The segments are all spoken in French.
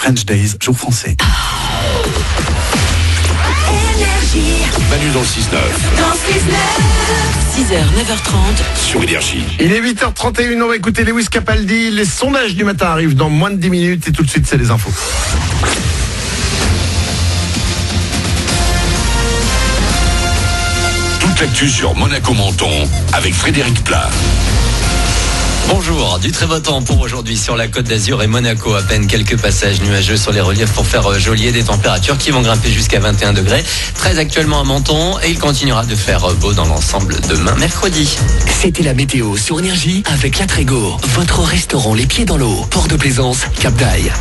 French Days, jour français. Manu dans le 6-9. 6h, 9h30 sur Énergie. Il est 8h31, on va écouter Lewis Capaldi. Les sondages du matin arrivent dans moins de 10 minutes et tout de suite c'est les infos. Toute l'actu sur Monaco-Menton avec Frédéric Plat. Bonjour, du très beau temps pour aujourd'hui sur la Côte d'Azur et Monaco. À peine quelques passages nuageux sur les reliefs pour faire joli et des températures qui vont grimper jusqu'à 21 degrés. 13 actuellement à Menton et il continuera de faire beau dans l'ensemble demain mercredi. C'était la météo sur Énergie avec La Trégo, votre restaurant les pieds dans l'eau. Port de Plaisance, Cap d'Aille.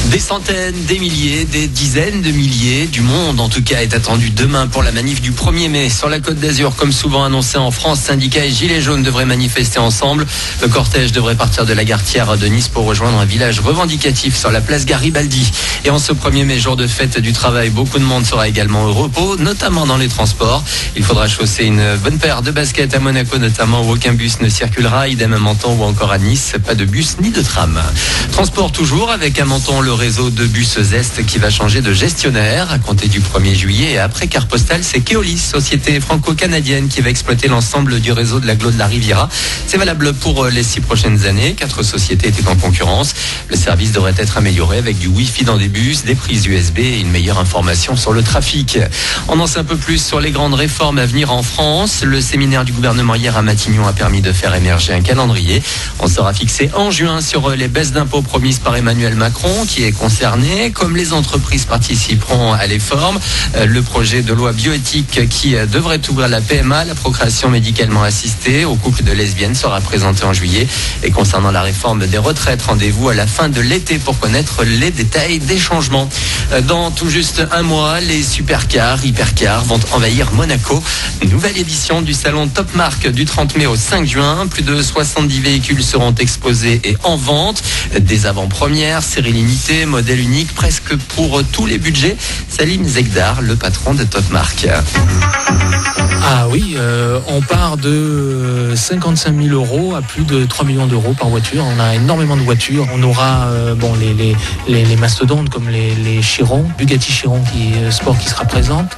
Des centaines, des milliers, des dizaines de milliers, du monde en tout cas est attendu demain pour la manif du 1er mai sur la Côte d'Azur. Comme souvent annoncé en France, syndicats et gilets jaunes devraient manifester ensemble. Le cortège devrait partir de la Gartière de Nice pour rejoindre un village revendicatif sur la place Garibaldi. Et en ce 1er mai, jour de fête du travail, beaucoup de monde sera également au repos, notamment dans les transports. Il faudra chausser une bonne paire de baskets à Monaco notamment où aucun bus ne circulera, idem à Menton ou encore à Nice, pas de bus ni de tram. Transport toujours avec à Menton le réseau de bus Zest qui va changer de gestionnaire à compter du 1er juillet. Et après Carte Postale, c'est Keolis, société franco-canadienne qui va exploiter l'ensemble du réseau de l'agglo de la Riviera. C'est valable pour les 6 prochaines années. 4 sociétés étaient en concurrence. Le service devrait être amélioré avec du Wi-Fi dans des bus, des prises USB et une meilleure information sur le trafic. On en sait un peu plus sur les grandes réformes à venir en France. Le séminaire du gouvernement hier à Matignon a permis de faire émerger un calendrier. On sera fixé en juin sur les baisses d'impôts promises par Emmanuel Macron qui est concernés, comme les entreprises participeront à l'effort. Le projet de loi bioéthique qui devrait ouvrir la PMA, la procréation médicalement assistée, aux couples de lesbiennes sera présenté en juillet. Et concernant la réforme des retraites, rendez-vous à la fin de l'été pour connaître les détails des changements. Dans tout juste un mois, les supercars, hypercars vont envahir Monaco. Nouvelle édition du salon Top Marque du 30 mai au 5 juin. Plus de 70 véhicules seront exposés et en vente. Des avant-premières, séries limitées, modèle unique presque pour tous les budgets. Salim Zegdar, le patron de Top Marque. Ah oui, on part de 55 000 euros à plus de 3 millions d'euros par voiture. On a énormément de voitures. On aura les mastodontes comme les Chiron, Bugatti Chiron Sport qui sera présente,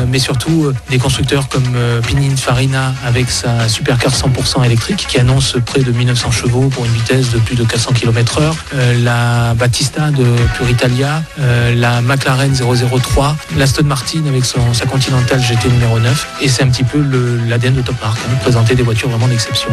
mais surtout des constructeurs comme Pininfarina avec sa supercar 100% électrique qui annonce près de 1900 chevaux pour une vitesse de plus de 400 km/h. La Battista de Puritalia, la McLaren 003, l'Aston Martin avec sa Continental GT numéro 9. Et c'est un petit peu l'ADN de Top Marque, présenter des voitures vraiment d'exception.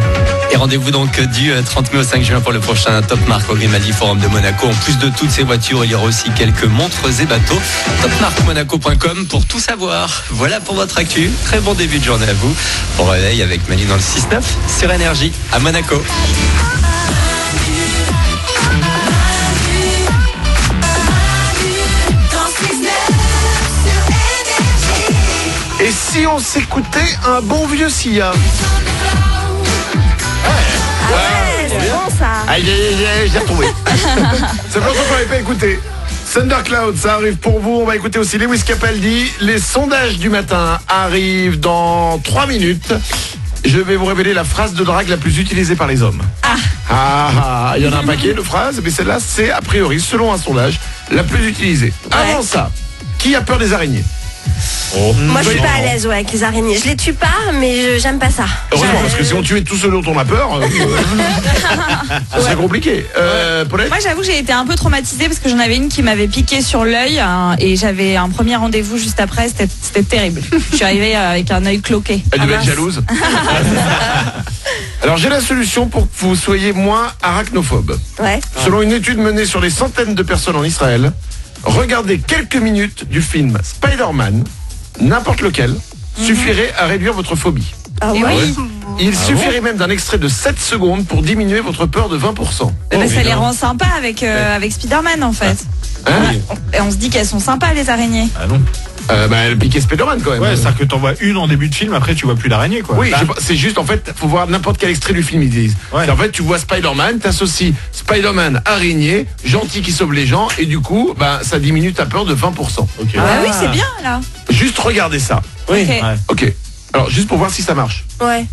Et rendez-vous donc du 30 mai au 5 juin pour le prochain Top Marque au Grimaldi Forum de Monaco. En plus de toutes ces voitures, il y aura aussi quelques montres et bateaux. Topmarquemonaco.com pour tout savoir. Voilà pour votre actu. Très bon début de journée à vous. On réveille avec Manu dans le 6-9 sur Énergie à Monaco. Et si on s'écoutait un bon vieux Sia? C'est bon ça. Aïe, j'ai retrouvé. C'est pour ça qu'on n'avait pas écouté. Thundercloud, ça arrive pour vous. On va écouter aussi Lewis Capaldi. Les sondages du matin arrivent dans 3 minutes. Je vais vous révéler la phrase de drague la plus utilisée par les hommes. Il y en a un paquet de phrases, mais celle-là, c'est a priori, selon un sondage, la plus utilisée. Avant ça, qui a peur des araignées? Moi je suis pas à l'aise avec les araignées. Je les tue pas, mais j'aime pas ça. Heureusement, parce que si on tuait tout ce dont on a peur, ça serait compliqué. Paulette? Moi j'avoue que j'ai été un peu traumatisée parce que j'en avais une qui m'avait piqué sur l'œil et j'avais un premier rendez-vous juste après, c'était terrible. Je suis arrivée avec un œil cloqué. Elle devait être jalouse. Alors j'ai la solution pour que vous soyez moins arachnophobe. Ouais. Selon une étude menée sur des centaines de personnes en Israël, regardez quelques minutes du film Spider-Man, n'importe lequel, suffirait à réduire votre phobie. Ah ouais. Il suffirait même d'un extrait de 7 secondes pour diminuer votre peur de 20%. Ça les rend sympas avec Spider-Man en fait. Et on se dit qu'elles sont sympas les araignées. Ah non. Elle piquait Spider-Man quand même. Ouais, c'est-à-dire que t'en vois une en début de film, après tu vois plus l'araignée quoi. Oui, c'est juste en fait, faut voir n'importe quel extrait du film ils disent. En fait, tu vois Spider-Man, t'associes Spider-Man araignée, gentil qui sauve les gens, et du coup, ça diminue ta peur de 20%. Okay. Oui, c'est bien là. Juste regardez ça. Oui. Ok. Alors juste pour voir si ça marche. Ouais.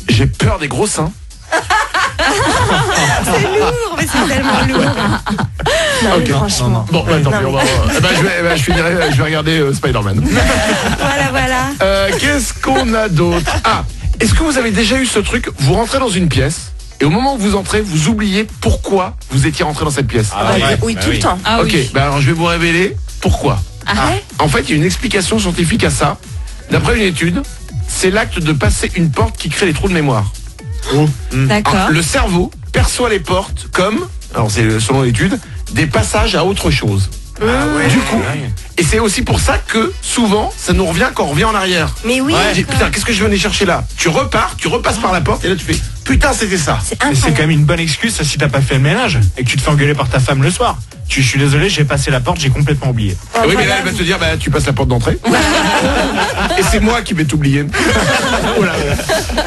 J'ai peur des gros seins. C'est lourd, mais c'est tellement lourd. Non, mais Ok. franchement. Bon, bah, tant pis, on va. Je vais regarder Spider-Man. Voilà. Qu'est-ce qu'on a d'autre? Ah, est-ce que vous avez déjà eu ce truc? Vous rentrez dans une pièce et au moment où vous entrez, vous oubliez pourquoi vous étiez rentré dans cette pièce. Oui, tout le temps. Ah Ok, oui. bah alors je vais vous révéler pourquoi. Ah ouais. En fait, il y a une explication scientifique à ça. D'après une étude, c'est l'acte de passer une porte qui crée les trous de mémoire. D'accord. Le cerveau perçoit les portes comme, alors c'est selon l'étude, des passages à autre chose. Du coup, et c'est aussi pour ça que souvent, ça nous revient quand on revient en arrière. Mais oui, Tu dis, putain, qu'est-ce que je venais chercher là? Tu repars, tu repasses par la porte et là tu fais, putain, c'était ça. c'est Mais c'est incroyable. quand même une bonne excuse ça, si t'as pas fait le ménage et que tu te fais engueuler par ta femme le soir. Je suis désolé, j'ai passé la porte, j'ai complètement oublié. Oui, mais là, elle va te dire, bah, tu passes la porte d'entrée. Et c'est moi qui vais t'oublier. Oh là là.